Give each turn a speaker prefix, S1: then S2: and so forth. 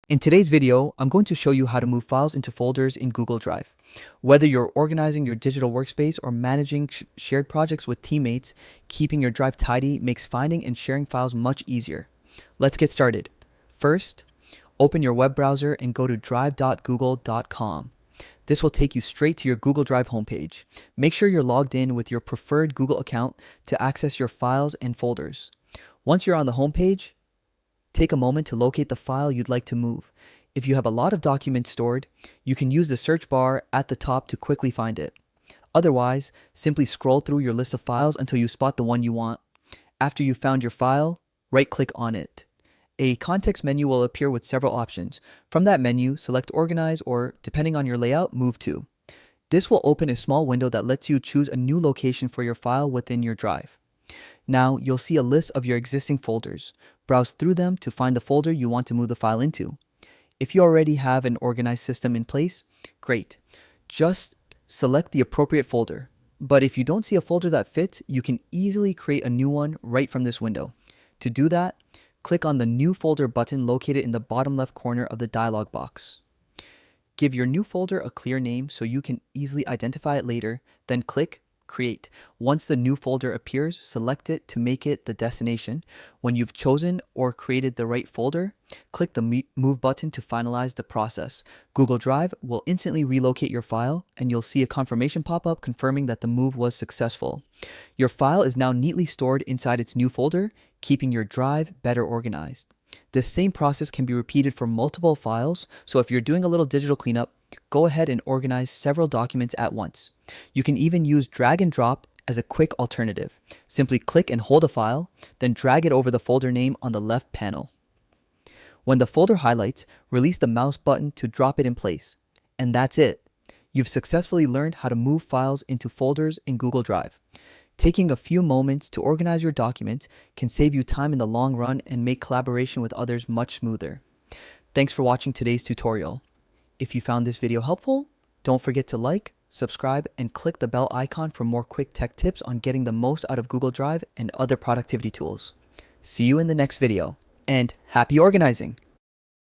S1: In today's video, I'm going to show you how to move files into folders in Google Drive. Whether you're organizing your digital workspace or managing shared projects with teammates, keeping your drive tidy makes finding and sharing files much easier. Let's get started. First, open your web browser and go to drive.google.com. This will take you straight to your Google Drive homepage. Make sure you're logged in with your preferred Google account to access your files and folders. Once you're on the homepage, take a moment to locate the file you'd like to move. If you have a lot of documents stored, you can use the search bar at the top to quickly find it. Otherwise, simply scroll through your list of files until you spot the one you want. After you've found your file, right-click on it. A context menu will appear with several options. From that menu, select Organize or, depending on your layout, Move To. This will open a small window that lets you choose a new location for your file within your drive. Now, you'll see a list of your existing folders. Browse through them to find the folder you want to move the file into. If you already have an organized system in place, great. Just select the appropriate folder. But if you don't see a folder that fits, you can easily create a new one right from this window. To do that, click on the New Folder button located in the bottom left corner of the dialog box. Give your new folder a clear name so you can easily identify it later, then click Create. Once the new folder appears, select it to make it the destination. When you've chosen or created the right folder, click the Move button to finalize the process. Google Drive will instantly relocate your file, and you'll see a confirmation pop up confirming that the move was successful. Your file is now neatly stored inside its new folder, keeping your drive better organized. This same process can be repeated for multiple files, so if you're doing a little digital cleanup, go ahead and organize several documents at once. You can even use drag and drop as a quick alternative. Simply click and hold a file, then drag it over the folder name on the left panel. When the folder highlights, release the mouse button to drop it in place. And that's it. You've successfully learned how to move files into folders in Google Drive. Taking a few moments to organize your documents can save you time in the long run and make collaboration with others much smoother. Thanks for watching today's tutorial. If you found this video helpful, don't forget to like, subscribe, and click the bell icon for more quick tech tips on getting the most out of Google Drive and other productivity tools. See you in the next video, and happy organizing!